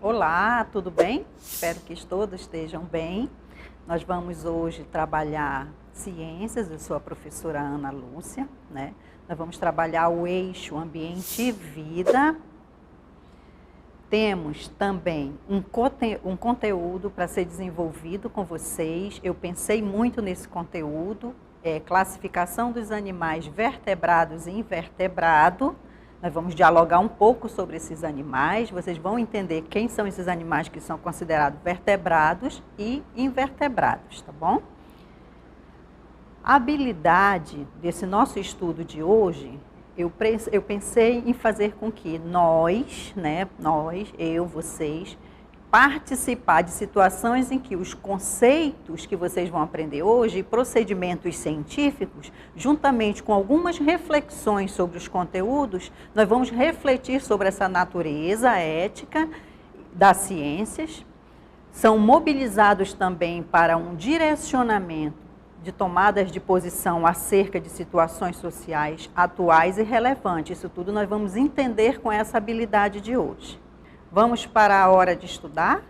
Olá, tudo bem? Espero que todos estejam bem. Nós vamos hoje trabalhar ciências, eu sou a professora Ana Lúcia, né? Nós vamos trabalhar o eixo ambiente e vida. Temos também um conteúdo para ser desenvolvido com vocês. Eu pensei muito nesse conteúdo, classificação dos animais vertebrados e invertebrados. Nós vamos dialogar um pouco sobre esses animais, vocês vão entender quem são esses animais que são considerados vertebrados e invertebrados, tá bom? A habilidade desse nosso estudo de hoje, eu pensei em fazer com que nós, vocês, participar de situações em que os conceitos que vocês vão aprender hoje, procedimentos científicos, juntamente com algumas reflexões sobre os conteúdos, nós vamos refletir sobre essa natureza ética das ciências, são mobilizados também para um direcionamento de tomadas de posição acerca de situações sociais atuais e relevantes. Isso tudo nós vamos entender com essa habilidade de hoje. Vamos para a hora de estudar?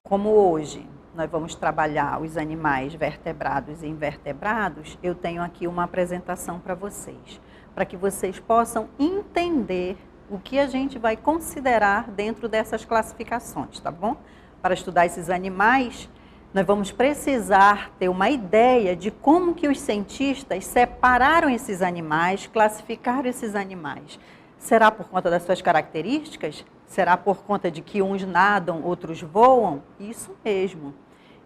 Como hoje nós vamos trabalhar os animais vertebrados e invertebrados, eu tenho aqui uma apresentação para vocês, para que vocês possam entender o que a gente vai considerar dentro dessas classificações, tá bom? Para estudar esses animais, nós vamos precisar ter uma ideia de como que os cientistas separaram esses animais, classificaram esses animais. Será por conta das suas características? Será por conta de que uns nadam, outros voam? Isso mesmo.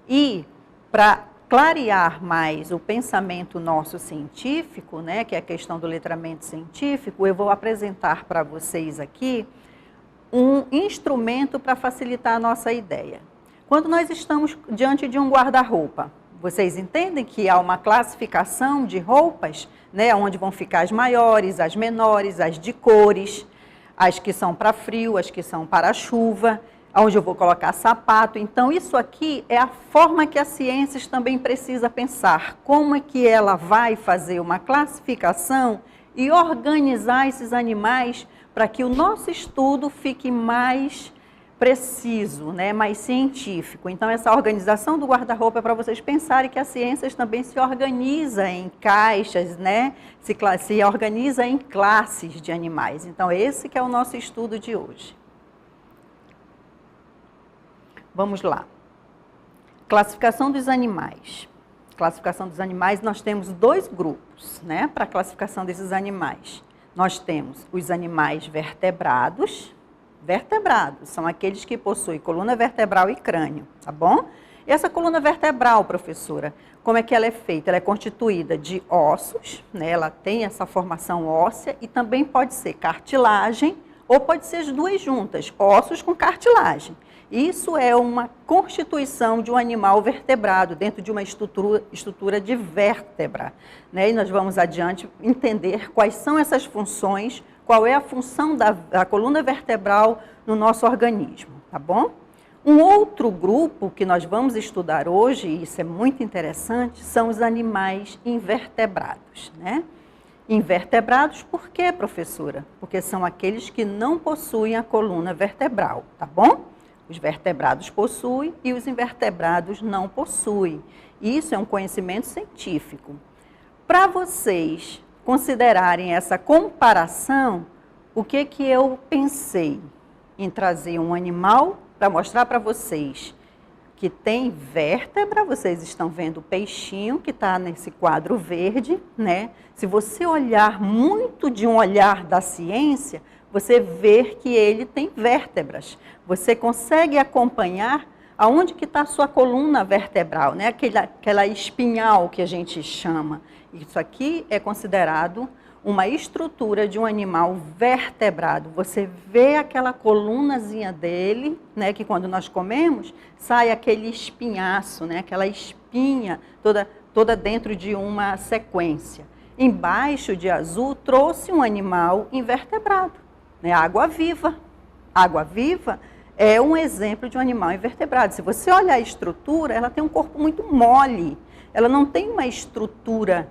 E para clarear mais o pensamento nosso científico, né, que é a questão do letramento científico, eu vou apresentar para vocês aqui um instrumento para facilitar a nossa ideia. Quando nós estamos diante de um guarda-roupa, vocês entendem que há uma classificação de roupas, né, onde vão ficar as maiores, as menores, as de cores, as que são para frio, as que são para chuva, onde eu vou colocar sapato. Então, isso aqui é a forma que a ciência também precisa pensar. Como é que ela vai fazer uma classificação e organizar esses animais para que o nosso estudo fique mais preciso, né, mais científico. Então, essa organização do guarda-roupa é para vocês pensarem que a ciência também se organiza em caixas, né, se organiza em classes de animais. Então, esse que é o nosso estudo de hoje. Vamos lá. Classificação dos animais. Classificação dos animais, nós temos dois grupos, né, para a classificação desses animais. Nós temos os animais vertebrados. Vertebrados são aqueles que possuem coluna vertebral e crânio, tá bom? E essa coluna vertebral, professora, como é que ela é feita? Ela é constituída de ossos, né? Ela tem essa formação óssea e também pode ser cartilagem ou pode ser as duas juntas, ossos com cartilagem. Isso é uma constituição de um animal vertebrado dentro de uma estrutura de vértebra, né? E nós vamos adiante entender quais são essas funções, qual é a função da coluna vertebral no nosso organismo, tá bom? Um outro grupo que nós vamos estudar hoje, e isso é muito interessante, são os animais invertebrados, né? Invertebrados por quê, professora? Porque são aqueles que não possuem a coluna vertebral, tá bom? Os vertebrados possuem e os invertebrados não possuem. Isso é um conhecimento científico. Para vocês considerarem essa comparação, o que eu pensei em trazer um animal para mostrar para vocês que tem vértebra. Vocês estão vendo o peixinho que está nesse quadro verde, né? Se você olhar muito de um olhar da ciência, você vê que ele tem vértebras. Você consegue acompanhar aonde que está a sua coluna vertebral, né? Aquela espinhal que a gente chama. Isso aqui é considerado uma estrutura de um animal vertebrado. Você vê aquela colunazinha dele, né, que quando nós comemos, sai aquele espinhaço, né, aquela espinha toda dentro de uma sequência. Embaixo de azul trouxe um animal invertebrado, né, água-viva. Água-viva é um exemplo de um animal invertebrado. Se você olhar a estrutura, ela tem um corpo muito mole. Ela não tem uma estrutura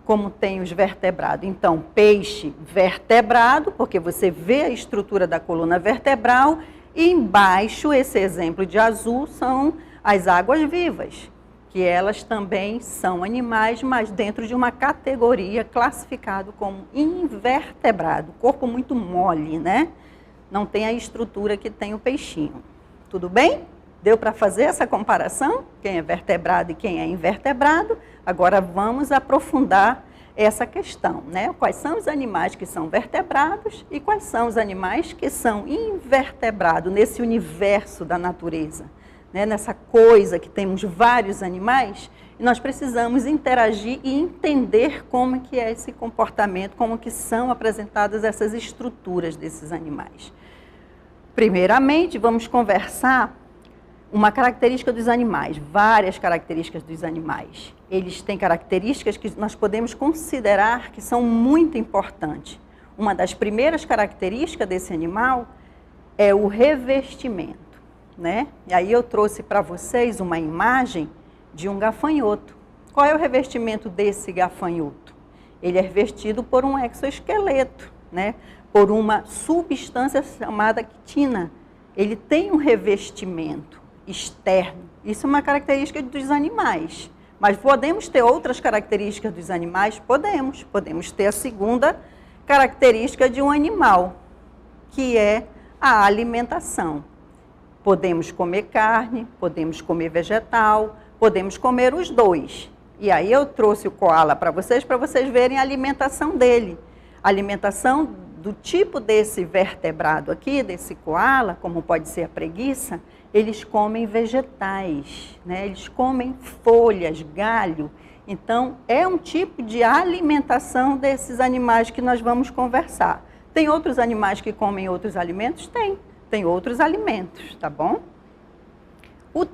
como tem os vertebrados. Então, peixe vertebrado, porque você vê a estrutura da coluna vertebral, e embaixo, esse exemplo de azul, são as águas-vivas, que elas também são animais, mas dentro de uma categoria classificado como invertebrado. Corpo muito mole, né? Não tem a estrutura que tem o peixinho. Tudo bem? Deu para fazer essa comparação? Quem é vertebrado e quem é invertebrado? Agora vamos aprofundar essa questão, né? Quais são os animais que são vertebrados e quais são os animais que são invertebrados nesse universo da natureza, né? Nessa coisa que temos vários animais, e nós precisamos interagir e entender como que é esse comportamento, como que são apresentadas essas estruturas desses animais. Primeiramente, vamos conversar uma característica dos animais, várias características dos animais. Eles têm características que nós podemos considerar que são muito importantes. Uma das primeiras características desse animal é o revestimento, né? E aí eu trouxe para vocês uma imagem de um gafanhoto. Qual é o revestimento desse gafanhoto? Ele é revestido por um exoesqueleto, né? Por uma substância chamada quitina. Ele tem um revestimento externo. Isso é uma característica dos animais. Mas podemos ter outras características dos animais? Podemos. Podemos ter a segunda característica de um animal, que é a alimentação. Podemos comer carne, podemos comer vegetal, podemos comer os dois. E aí eu trouxe o koala para vocês verem a alimentação dele. A alimentação do tipo desse vertebrado aqui, desse koala, como pode ser a preguiça, eles comem vegetais, né? Eles comem folhas, galho. Então, é um tipo de alimentação desses animais que nós vamos conversar. Tem outros animais que comem outros alimentos? Tem outros alimentos, tá bom?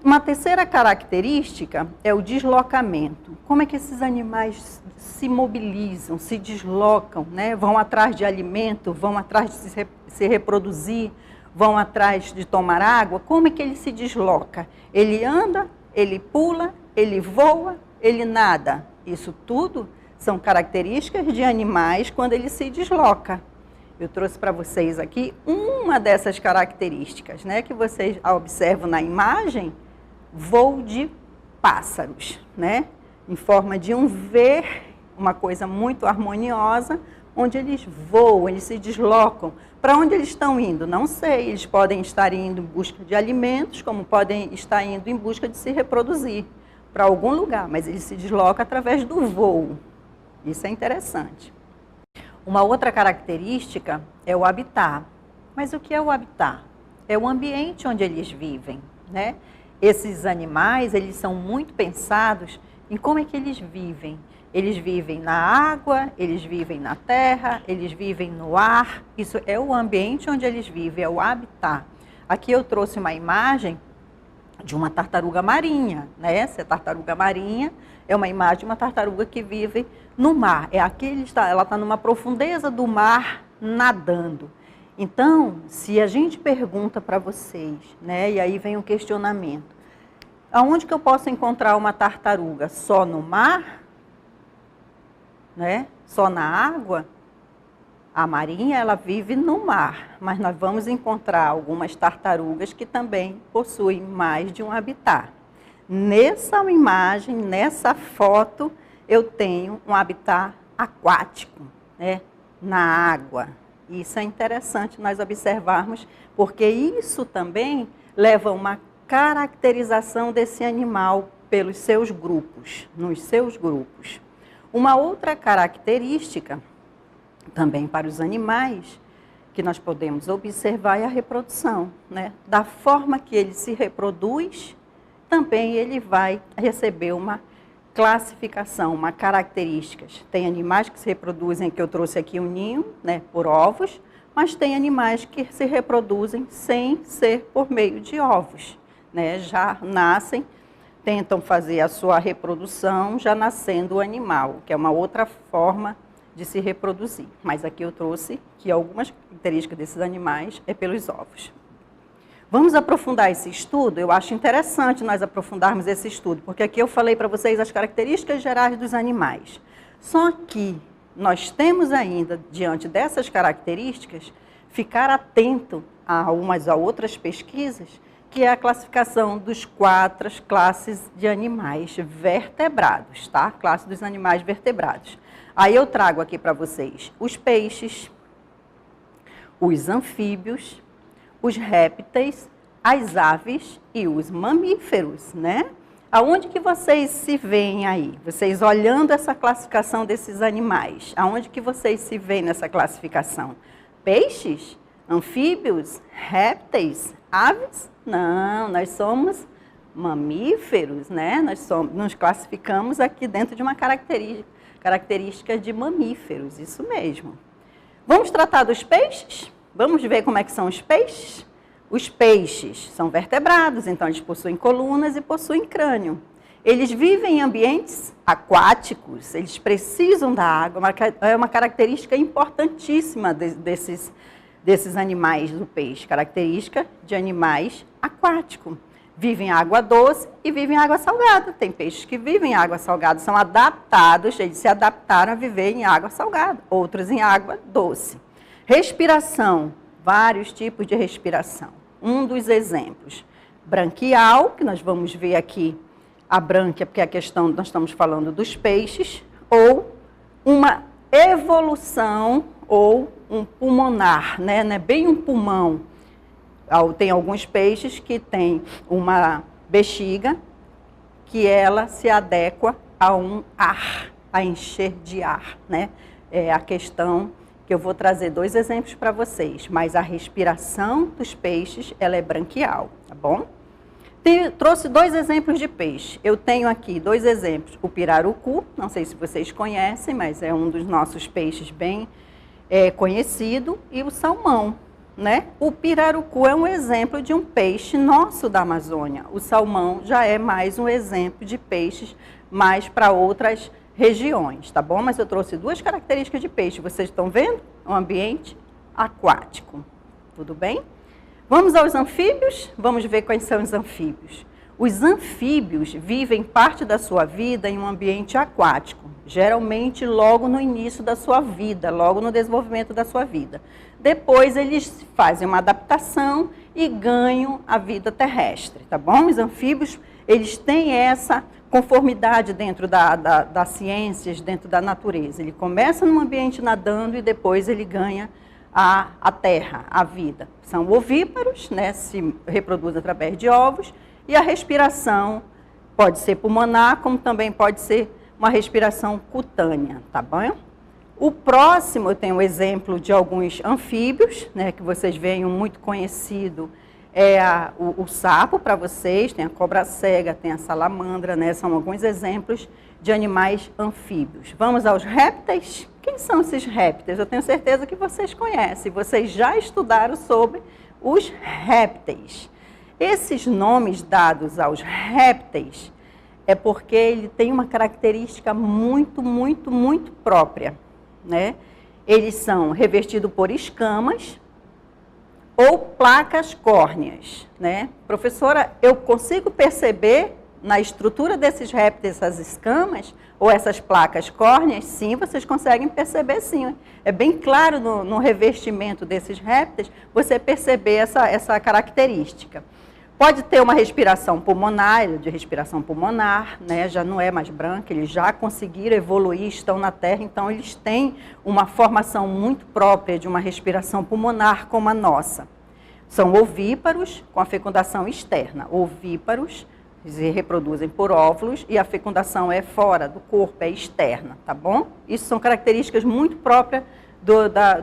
Uma terceira característica é o deslocamento. Como é que esses animais se mobilizam, se deslocam, né? Vão atrás de alimento, vão atrás de se reproduzir, vão atrás de tomar água. Como é que ele se desloca? Ele anda, ele pula, ele voa, ele nada. Isso tudo são características de animais quando ele se desloca. Eu trouxe para vocês aqui uma dessas características, né, que vocês observam na imagem, voo de pássaros, né, em forma de um V, uma coisa muito harmoniosa, onde eles voam, eles se deslocam. Para onde eles estão indo? Não sei, eles podem estar indo em busca de alimentos, como podem estar indo em busca de se reproduzir, para algum lugar, mas eles se deslocam através do voo. Isso é interessante. Uma outra característica é o habitat. Mas o que é o habitat? É o ambiente onde eles vivem, né? Esses animais, eles são muito pensados em como é que eles vivem. Eles vivem na água, eles vivem na terra, eles vivem no ar. Isso é o ambiente onde eles vivem, é o habitat. Aqui eu trouxe uma imagem de uma tartaruga marinha, né? Essa tartaruga marinha é uma imagem de uma tartaruga que vive no mar. Ela está numa profundeza do mar nadando. Então, se a gente pergunta para vocês, né? E aí vem o questionamento: aonde que eu posso encontrar uma tartaruga? Só no mar? Né? Só na água? A marinha, ela vive no mar, mas nós vamos encontrar algumas tartarugas que também possuem mais de um habitat. Nessa imagem, nessa foto, eu tenho um habitat aquático, né? Na água. Isso é interessante nós observarmos, porque isso também leva a uma caracterização desse animal pelos seus grupos, nos seus grupos. Uma outra característica também para os animais que nós podemos observar é a reprodução, né? Da forma que ele se reproduz, também ele vai receber uma classificação, uma características. Tem animais que se reproduzem, que eu trouxe aqui um ninho, né, por ovos, mas tem animais que se reproduzem sem ser por meio de ovos, né? Já nascem, tentam fazer a sua reprodução já nascendo o animal, que é uma outra forma de se reproduzir. Mas aqui eu trouxe que algumas características desses animais é pelos ovos. Vamos aprofundar esse estudo? Eu acho interessante nós aprofundarmos esse estudo, porque aqui eu falei para vocês as características gerais dos animais. Só que nós temos ainda, diante dessas características, ficar atento a umas a outras pesquisas, que é a classificação dos 4 classes de animais vertebrados, tá? Classe dos animais vertebrados. Aí eu trago aqui para vocês os peixes, os anfíbios, os répteis, as aves e os mamíferos, né? Aonde que vocês se veem aí? Vocês olhando essa classificação desses animais, aonde que vocês se veem nessa classificação? Peixes? Anfíbios? Répteis? Aves? Não, nós somos mamíferos, né? Nos classificamos aqui dentro de uma característica de mamíferos, isso mesmo. Vamos tratar dos peixes? Vamos ver como é que são os peixes? Os peixes são vertebrados, então eles possuem colunas e possuem crânio. Eles vivem em ambientes aquáticos, eles precisam da água, é uma característica importantíssima desses animais do peixe, característica de animais aquáticos. Vivem em água doce e vivem em água salgada. Tem peixes que vivem em água salgada, são adaptados, eles se adaptaram a viver em água salgada, outros em água doce. Respiração, vários tipos de respiração. Um dos exemplos, branquial, que nós vamos ver aqui a brânquia, porque nós estamos falando dos peixes, ou uma evolução ou um pulmonar, né? Não é bem um pulmão. Tem alguns peixes que têm uma bexiga que ela se adequa a um ar, a encher de ar, né? É a questão que eu vou trazer 2 exemplos para vocês, mas a respiração dos peixes, ela é branquial, tá bom? Trouxe 2 exemplos de peixe. Eu tenho aqui 2 exemplos. O pirarucu, não sei se vocês conhecem, mas é um dos nossos peixes bem conhecido, e o salmão, né? O pirarucu é um exemplo de um peixe nosso da Amazônia. O salmão já é mais um exemplo de peixes mais para outras regiões, tá bom? Mas eu trouxe 2 características de peixe. Vocês estão vendo? Um ambiente aquático. Tudo bem? Vamos aos anfíbios? Vamos ver quais são os anfíbios. Os anfíbios vivem parte da sua vida em um ambiente aquático, geralmente logo no início da sua vida, logo no desenvolvimento da sua vida. Depois eles fazem uma adaptação e ganham a vida terrestre, tá bom? Os anfíbios, eles têm essa conformidade dentro das ciências, dentro da natureza. Ele começa num ambiente nadando e depois ele ganha a terra, a vida. São ovíparos, né, se reproduzem através de ovos, e a respiração pode ser pulmonar, como também pode ser uma respiração cutânea, tá bom? O próximo, eu tenho um exemplo de alguns anfíbios, né, que vocês veem, um muito conhecido é o sapo para vocês, tem a cobra cega, tem a salamandra, né, são alguns exemplos de animais anfíbios. Vamos aos répteis. Quem são esses répteis? Eu tenho certeza que vocês conhecem, vocês já estudaram sobre os répteis. Esses nomes dados aos répteis é porque ele tem uma característica muito, muito, muito própria, né? Eles são revestidos por escamas ou placas córneas, né? Professora, eu consigo perceber na estrutura desses répteis essas escamas ou essas placas córneas? Sim, vocês conseguem perceber sim. É bem claro no revestimento desses répteis você perceber essa característica. Pode ter uma respiração pulmonar, de respiração pulmonar, né? Já não é mais branca, eles já conseguiram evoluir, estão na Terra, então eles têm uma formação muito própria de uma respiração pulmonar como a nossa. São ovíparos com a fecundação externa. Ovíparos se reproduzem por óvulos e a fecundação é fora do corpo, é externa, tá bom? Isso são características muito próprias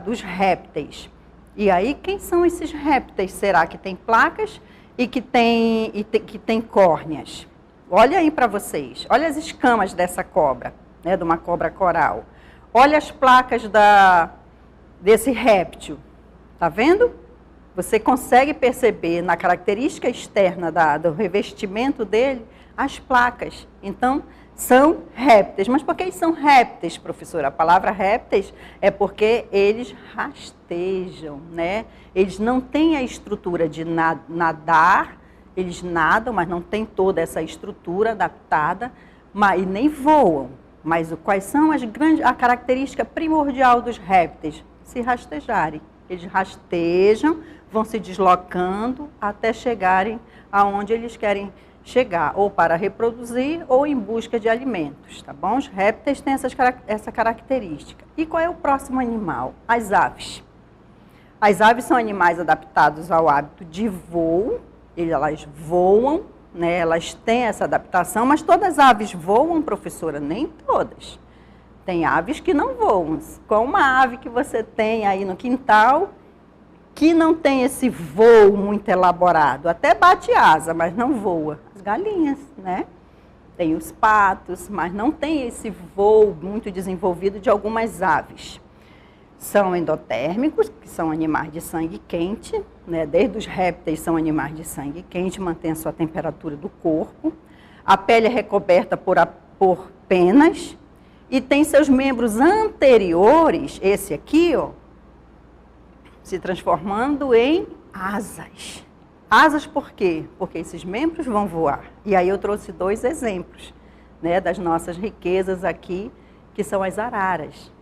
dos répteis. E aí, quem são esses répteis? Será que tem placas e que tem córneas? Olha aí para vocês, olha as escamas dessa cobra, né, de uma cobra coral. Olha as placas desse réptil, tá vendo? Você consegue perceber na característica externa do revestimento dele as placas. Então, são répteis. Mas por que eles são répteis, professora? A palavra répteis é porque eles rastejam, né? Eles não têm a estrutura de nadar, eles nadam, mas não têm toda essa estrutura adaptada, e nem voam. Mas quais são a característica primordial dos répteis? Se rastejarem. Eles rastejam, vão se deslocando até chegarem aonde eles querem chegar, ou para reproduzir ou em busca de alimentos, tá bom? Os répteis têm essa característica. E qual é o próximo animal? As aves. As aves são animais adaptados ao hábito de voo, elas voam, né? Elas têm essa adaptação, mas todas as aves voam, professora? Nem todas. Tem aves que não voam. Qual uma ave que você tem aí no quintal que não tem esse voo muito elaborado? Até bate asa, mas não voa. As galinhas, né? Tem os patos, mas não tem esse voo muito desenvolvido de algumas aves. São endotérmicos, que são animais de sangue quente, né? Desde os répteis são animais de sangue quente, mantém a sua temperatura do corpo. A pele é recoberta por penas e tem seus membros anteriores, esse aqui, ó, se transformando em asas. Asas por quê? Porque esses membros vão voar. E aí eu trouxe 2 exemplos, né, das nossas riquezas aqui, que são as araras.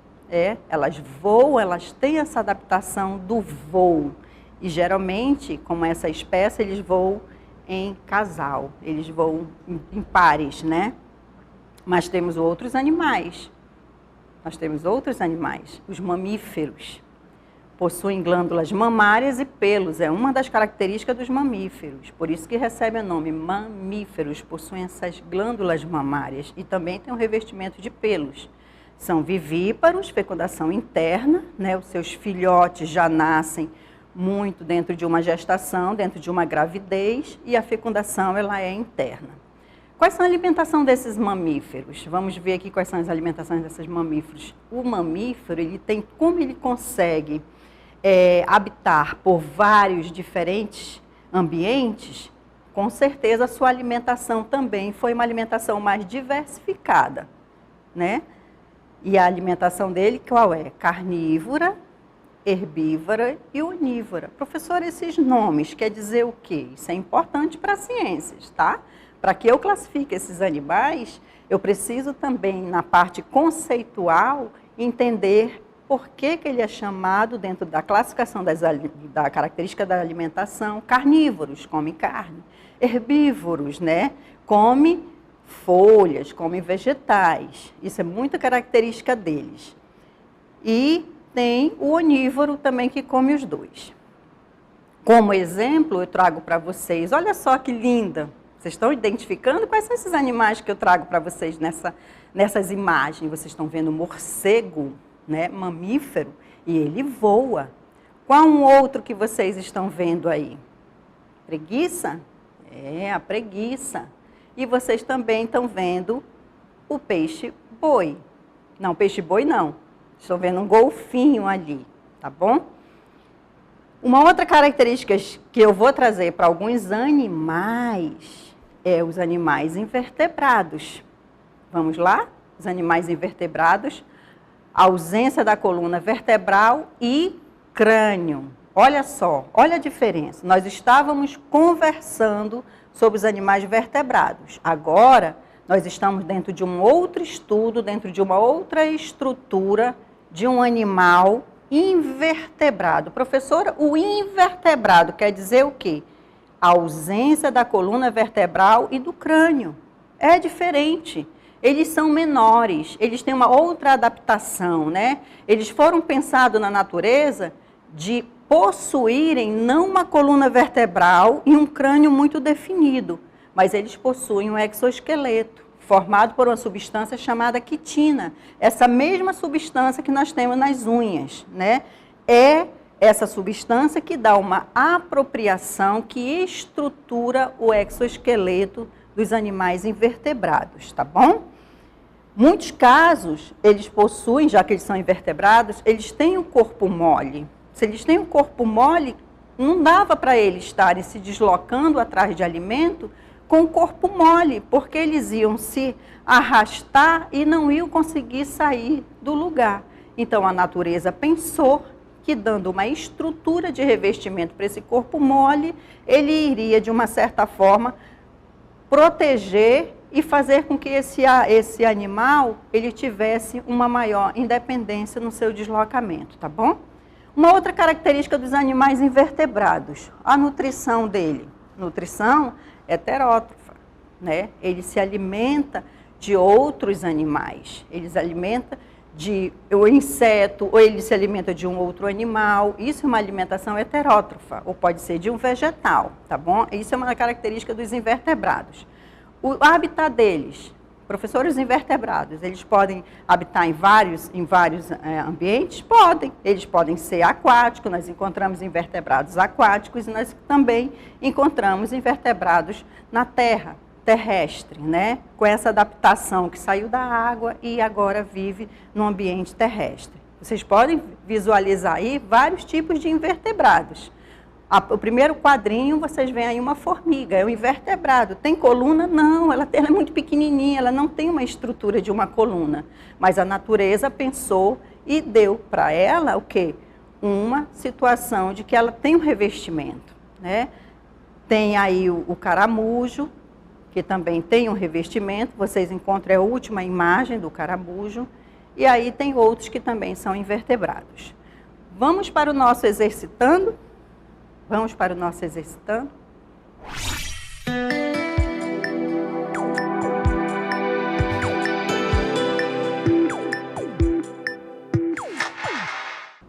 Elas voam, elas têm essa adaptação do voo. E geralmente, como essa espécie, eles voam em casal, eles voam em pares, né? Mas temos outros animais. Os mamíferos possuem glândulas mamárias e pelos, é uma das características dos mamíferos. Por isso que recebe o nome mamíferos, possuem essas glândulas mamárias e também tem um revestimento de pelos. São vivíparos, fecundação interna, né? Os seus filhotes já nascem muito dentro de uma gestação, dentro de uma gravidez, e a fecundação ela é interna. Quais são a alimentação desses mamíferos? Vamos ver aqui quais são as alimentações desses mamíferos. O mamífero, como ele consegue habitar por vários diferentes ambientes, com certeza a sua alimentação também foi uma alimentação mais diversificada, né? E a alimentação dele qual é? Carnívora, herbívora e onívora. Professor, esses nomes quer dizer o quê? Isso é importante para as ciências, tá? Para que eu classifique esses animais, eu preciso também, na parte conceitual, entender por que ele é chamado, dentro da classificação da característica da alimentação, carnívoros, come carne, herbívoros, né? Come folhas, come vegetais. Isso é muita característica deles. E tem o onívoro também que come os dois. Como exemplo, eu trago para vocês, olha só que linda. Vocês estão identificando quais são esses animais que eu trago para vocês nessas imagens? Vocês estão vendo o morcego, né, mamífero, e ele voa. Qual um outro que vocês estão vendo aí? Preguiça? É, a preguiça. E vocês também estão vendo o peixe-boi. Não, peixe-boi não. Estou vendo um golfinho ali, tá bom? Uma outra característica que eu vou trazer para alguns animais é os animais invertebrados. Vamos lá? Os animais invertebrados, ausência da coluna vertebral e crânio. Olha só, olha a diferença. Nós estávamos conversando sobre os animais vertebrados. Agora, nós estamos dentro de um outro estudo, dentro de uma outra estrutura de um animal invertebrado. Professora, o invertebrado quer dizer o quê? A ausência da coluna vertebral e do crânio. É diferente. Eles são menores, eles têm uma outra adaptação, né? Eles foram pensados na natureza de possuírem não uma coluna vertebral e um crânio muito definido, mas eles possuem um exoesqueleto, formado por uma substância chamada quitina. Essa mesma substância que nós temos nas unhas, né? É essa substância que dá uma apropriação, que estrutura o exoesqueleto dos animais invertebrados, tá bom? Muitos casos, eles possuem, já que eles são invertebrados, eles têm um corpo mole. Se eles têm um corpo mole, não dava para eles estarem se deslocando atrás de alimento com o corpo mole, porque eles iam se arrastar e não iam conseguir sair do lugar. Então, a natureza pensou que, dando uma estrutura de revestimento para esse corpo mole, ele iria, de uma certa forma, proteger e fazer com que esse animal ele tivesse uma maior independência no seu deslocamento, tá bom? Uma outra característica dos animais invertebrados, a nutrição dele. Nutrição heterótrofa, né? Ele se alimenta de outros animais, ele se alimenta de inseto, ou ele se alimenta de um outro animal. Isso é uma alimentação heterótrofa, ou pode ser de um vegetal, tá bom? Isso é uma característica dos invertebrados. O habitat deles, professores invertebrados, eles podem habitar em vários ambientes? Podem. Eles podem ser aquáticos, nós encontramos invertebrados aquáticos e nós também encontramos invertebrados na terra, terrestre, né? Com essa adaptação que saiu da água e agora vive no ambiente terrestre. Vocês podem visualizar aí vários tipos de invertebrados. O primeiro quadrinho, vocês veem aí uma formiga, é um invertebrado. Tem coluna? Não, ela é muito pequenininha, ela não tem uma estrutura de uma coluna. Mas a natureza pensou e deu para ela o quê? Uma situação de que ela tem um revestimento, né? Tem aí o caramujo, que também tem um revestimento. Vocês encontram a última imagem do caramujo. E aí tem outros que também são invertebrados. Vamos para o nosso exercitando? Vamos para o nosso exercitando?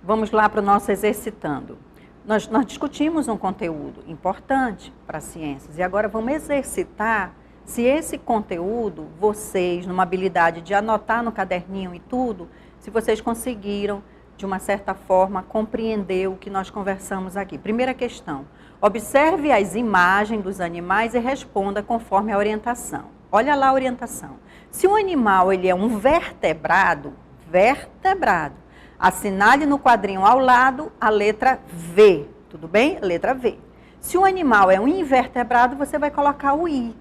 Vamos lá para o nosso exercitando. Nós discutimos um conteúdo importante para as ciências e agora vamos exercitar se esse conteúdo, vocês, numa habilidade de anotar no caderninho e tudo, se vocês conseguiram de uma certa forma, compreender o que nós conversamos aqui. Primeira questão, observe as imagens dos animais e responda conforme a orientação. Olha lá a orientação. Se o animal ele é um vertebrado, assinale no quadrinho ao lado a letra V, tudo bem? Letra V. Se o animal é um invertebrado, você vai colocar o I.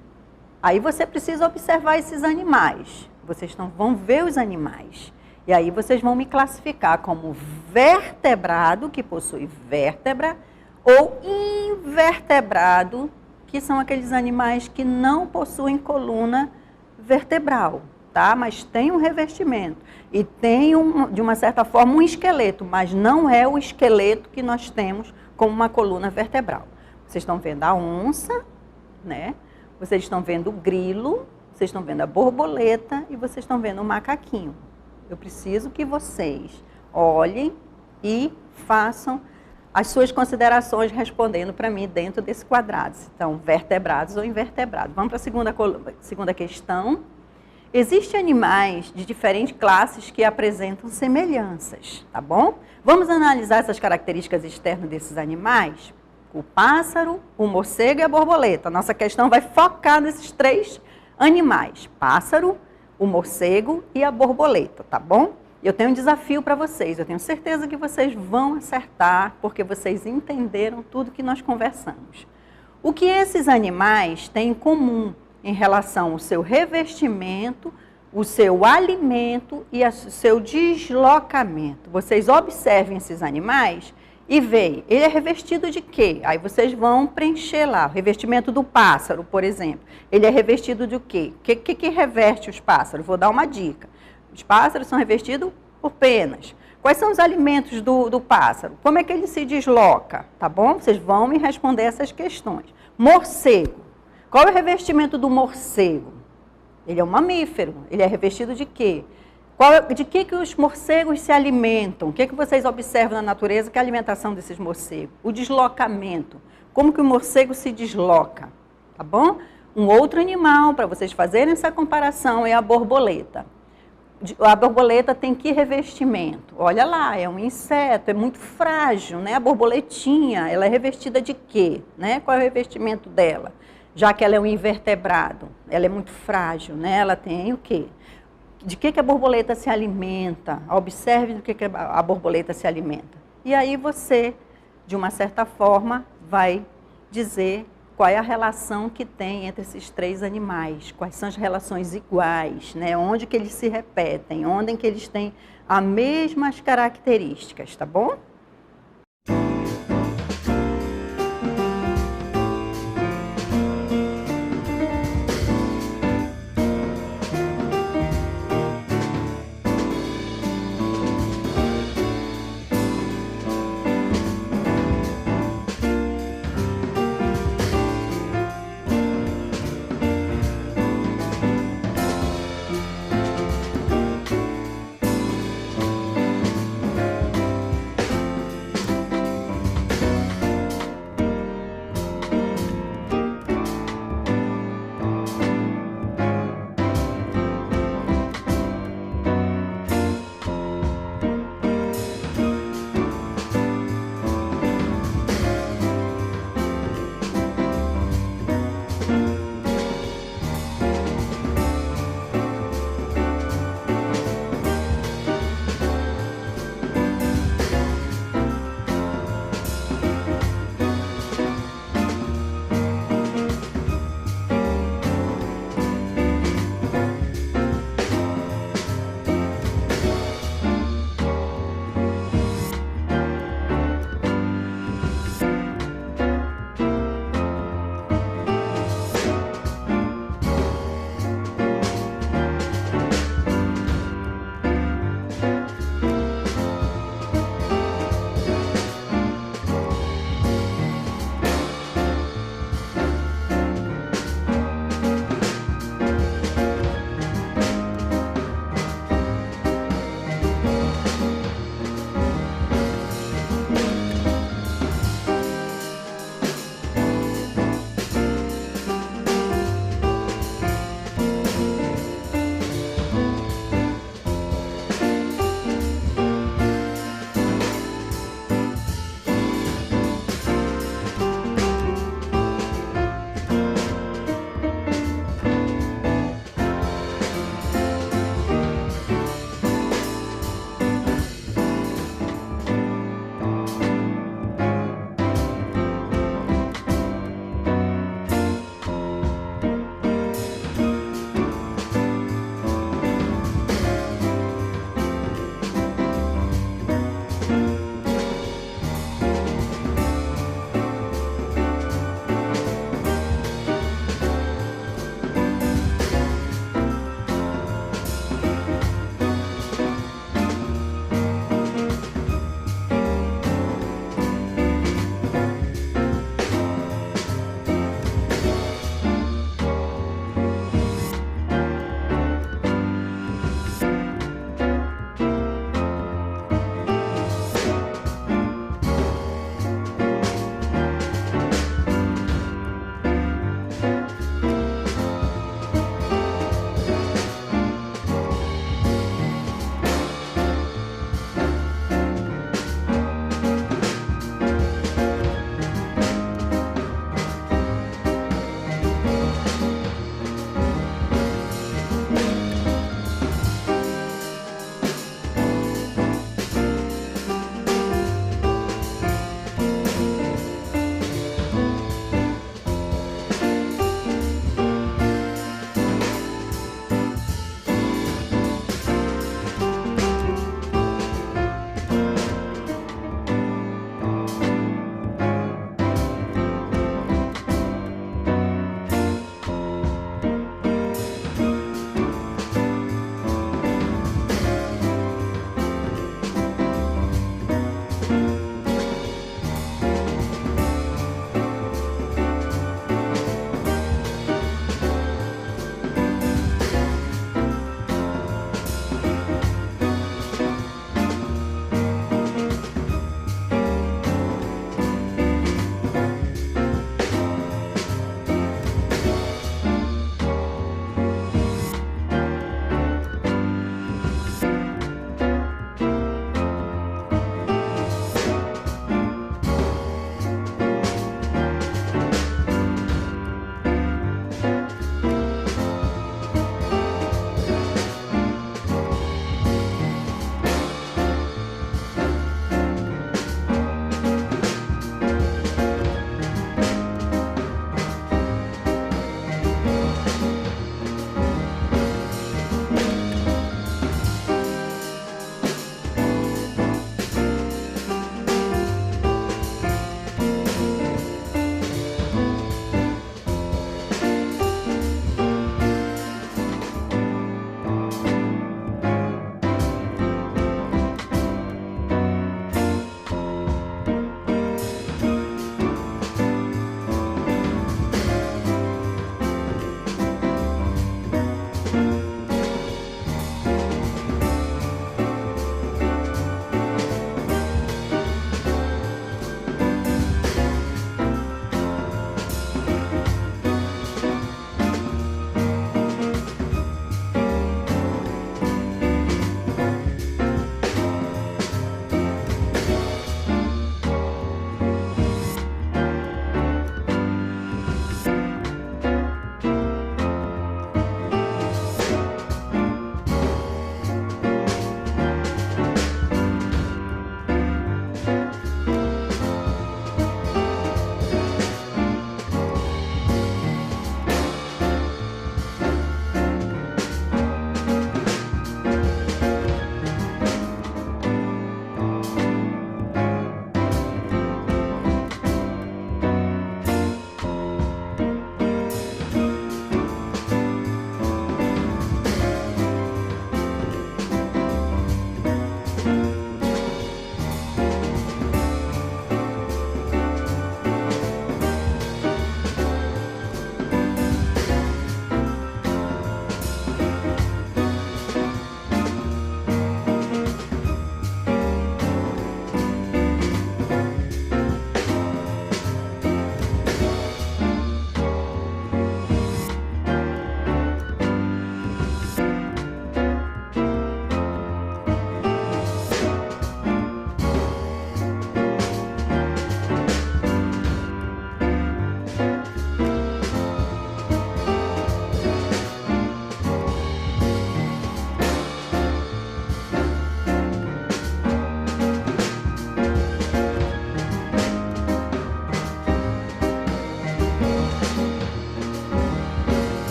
Aí você precisa observar esses animais. Vocês vão ver os animais. E aí vocês vão me classificar como vertebrado, que possui vértebra, ou invertebrado, que são aqueles animais que não possuem coluna vertebral, tá? Mas tem um revestimento e tem, de uma certa forma, um esqueleto, mas não é o esqueleto que nós temos como uma coluna vertebral. Vocês estão vendo a onça, né? Vocês estão vendo o grilo, vocês estão vendo a borboleta e vocês estão vendo o macaquinho. Eu preciso que vocês olhem e façam as suas considerações respondendo para mim dentro desse quadrado. Então, vertebrados ou invertebrados. Vamos para a segunda questão. Existem animais de diferentes classes que apresentam semelhanças, tá bom? Vamos analisar essas características externas desses animais? O pássaro, o morcego e a borboleta. Nossa questão vai focar nesses três animais. Pássaro, o morcego e a borboleta, tá bom? Eu tenho um desafio para vocês, eu tenho certeza que vocês vão acertar, porque vocês entenderam tudo que nós conversamos. O que esses animais têm em comum em relação ao seu revestimento, o seu alimento e o seu deslocamento? Vocês observem esses animais e veem, ele é revestido de quê? Aí vocês vão preencher lá, o revestimento do pássaro, por exemplo. Ele é revestido de quê? O que reveste os pássaros? Vou dar uma dica. Os pássaros são revestidos por penas. Quais são os alimentos do pássaro? Como é que ele se desloca? Tá bom? Vocês vão me responder essas questões. Morcego. Qual é o revestimento do morcego? Ele é um mamífero. Ele é revestido de quê? De que os morcegos se alimentam? O que vocês observam na natureza que é a alimentação desses morcegos? O deslocamento. Como que o morcego se desloca? Tá bom? Um outro animal, para vocês fazerem essa comparação, é a borboleta. A borboleta tem que revestimento? Olha lá, é um inseto, é muito frágil, né? A borboletinha, ela é revestida de quê? Né? Qual é o revestimento dela? Já que ela é um invertebrado, ela é muito frágil, né? Ela tem o quê? De que a borboleta se alimenta? Observe do que a borboleta se alimenta. E aí você, de uma certa forma, vai dizer qual é a relação que tem entre esses três animais, quais são as relações iguais, né? Onde que eles se repetem, onde que eles têm as mesmas características, tá bom?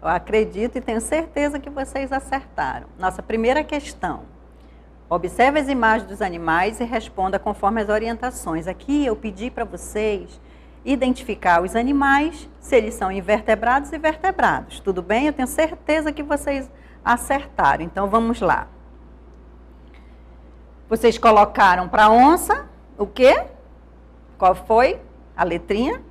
Eu acredito e tenho certeza que vocês acertaram. Nossa primeira questão. Observe as imagens dos animais e responda conforme as orientações. Aqui eu pedi para vocês identificar os animais, se eles são invertebrados e vertebrados. Tudo bem? Eu tenho certeza que vocês acertaram. Então vamos lá. Vocês colocaram para onça o quê? Qual foi a letrinha?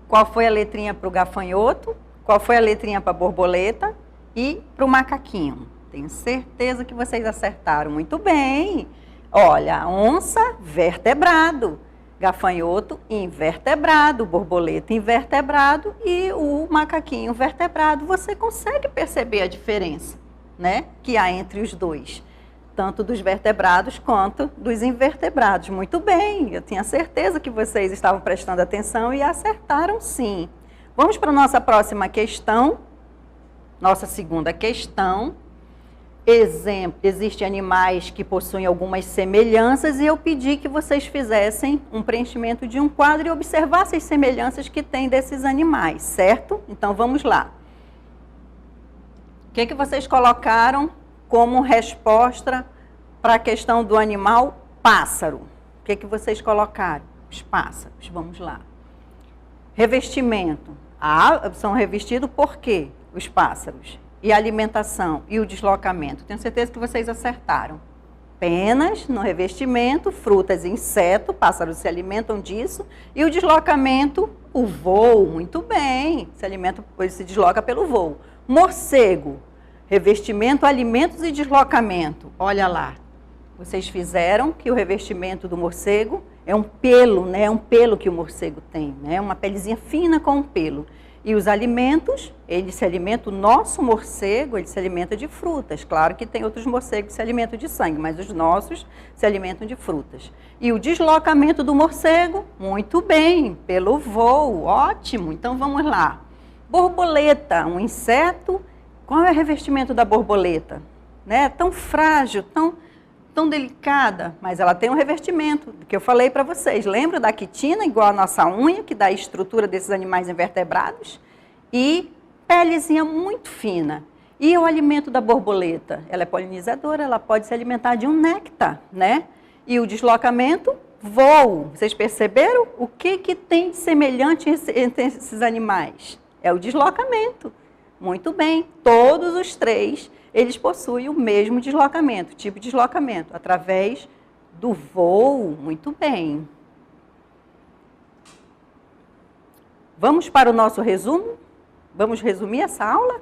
Qual foi a letrinha para o gafanhoto? Qual foi a letrinha para a borboleta? E para o macaquinho? Tenho certeza que vocês acertaram muito bem. Olha, onça, vertebrado. Gafanhoto, invertebrado. Borboleta, invertebrado. E o macaquinho, vertebrado. Você consegue perceber a diferença, né, que há entre os dois? Tanto dos vertebrados quanto dos invertebrados. Muito bem, eu tinha certeza que vocês estavam prestando atenção e acertaram sim. Vamos para a nossa próxima questão. Nossa segunda questão. Exemplo, existem animais que possuem algumas semelhanças e eu pedi que vocês fizessem um preenchimento de um quadro e observassem as semelhanças que tem desses animais, certo? Então vamos lá. O que vocês colocaram como resposta para a questão do animal pássaro? O que vocês colocaram? Os pássaros, vamos lá. Revestimento. São revestidos por quê? Os pássaros. E a alimentação e o deslocamento. Tenho certeza que vocês acertaram. Penas no revestimento, frutas e insetos, pássaros se alimentam disso. E o deslocamento, o voo, muito bem. Se desloca pelo voo. Morcego, revestimento, alimentos e deslocamento. Olha lá. Vocês fizeram que o revestimento do morcego é um pelo, né? É um pelo que o morcego tem, né? Uma pelezinha fina com um pelo. E os alimentos, ele se alimenta, o nosso morcego, ele se alimenta de frutas. Claro que tem outros morcegos que se alimentam de sangue, mas os nossos se alimentam de frutas. E o deslocamento do morcego, muito bem, pelo voo, ótimo. Então vamos lá. Borboleta, um inseto. Qual é o revestimento da borboleta? Né? Tão frágil, tão delicada, mas ela tem um revestimento, que eu falei para vocês. Lembra da quitina, igual a nossa unha, que dá a estrutura desses animais invertebrados? E pelezinha muito fina. E o alimento da borboleta? Ela é polinizadora, ela pode se alimentar de um néctar, né? E o deslocamento? Voo. Vocês perceberam? O que tem de semelhante entre esses animais? É o deslocamento. Muito bem, todos os três, eles possuem o mesmo deslocamento, tipo de deslocamento, através do voo. Muito bem. Vamos para o nosso resumo? Vamos resumir essa aula?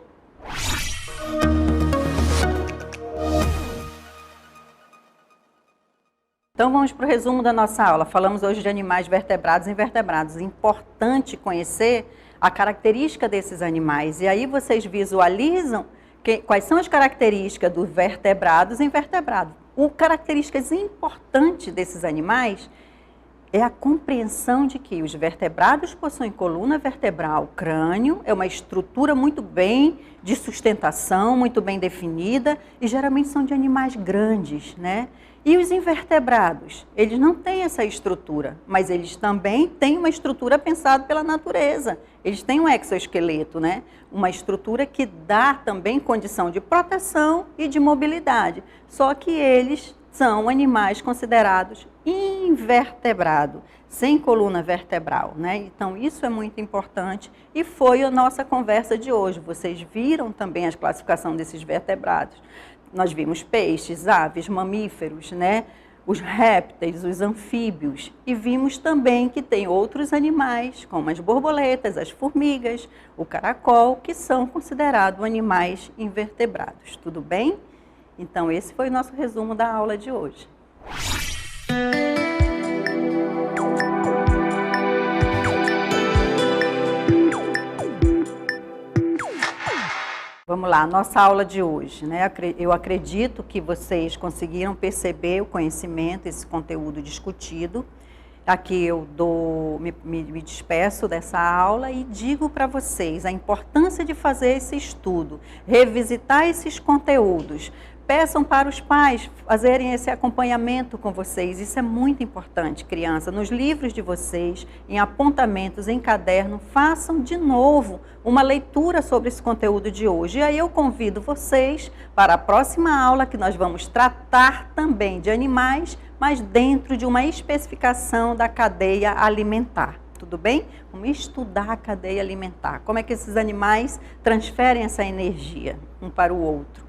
Então vamos para o resumo da nossa aula. Falamos hoje de animais vertebrados e invertebrados. É importante conhecer a característica desses animais. E aí vocês visualizam quais são as características dos vertebrados e invertebrados. Características importantes desses animais é a compreensão de que os vertebrados possuem coluna vertebral, crânio, é uma estrutura muito bem de sustentação, muito bem definida, e geralmente são de animais grandes, né? E os invertebrados, eles não têm essa estrutura, mas eles também têm uma estrutura pensada pela natureza. Eles têm um exoesqueleto, né? Uma estrutura que dá também condição de proteção e de mobilidade. Só que eles são animais considerados invertebrados, sem coluna vertebral, né? Então isso é muito importante e foi a nossa conversa de hoje. Vocês viram também a classificação desses vertebrados. Nós vimos peixes, aves, mamíferos, né? Os répteis, os anfíbios. E vimos também que tem outros animais, como as borboletas, as formigas, o caracol, que são considerados animais invertebrados. Tudo bem? Então, esse foi o nosso resumo da aula de hoje. Vamos lá, nossa aula de hoje, né? Eu acredito que vocês conseguiram perceber o conhecimento, esse conteúdo discutido. aqui eu me despeço dessa aula e digo para vocês a importância de fazer esse estudo, revisitar esses conteúdos. Peçam para os pais fazerem esse acompanhamento com vocês. Isso é muito importante, criança. Nos livros de vocês, em apontamentos, em caderno, façam de novo uma leitura sobre esse conteúdo de hoje. E aí eu convido vocês para a próxima aula, que nós vamos tratar também de animais, mas dentro de uma especificação da cadeia alimentar. Tudo bem? Vamos estudar a cadeia alimentar. Como é que esses animais transferem essa energia um para o outro.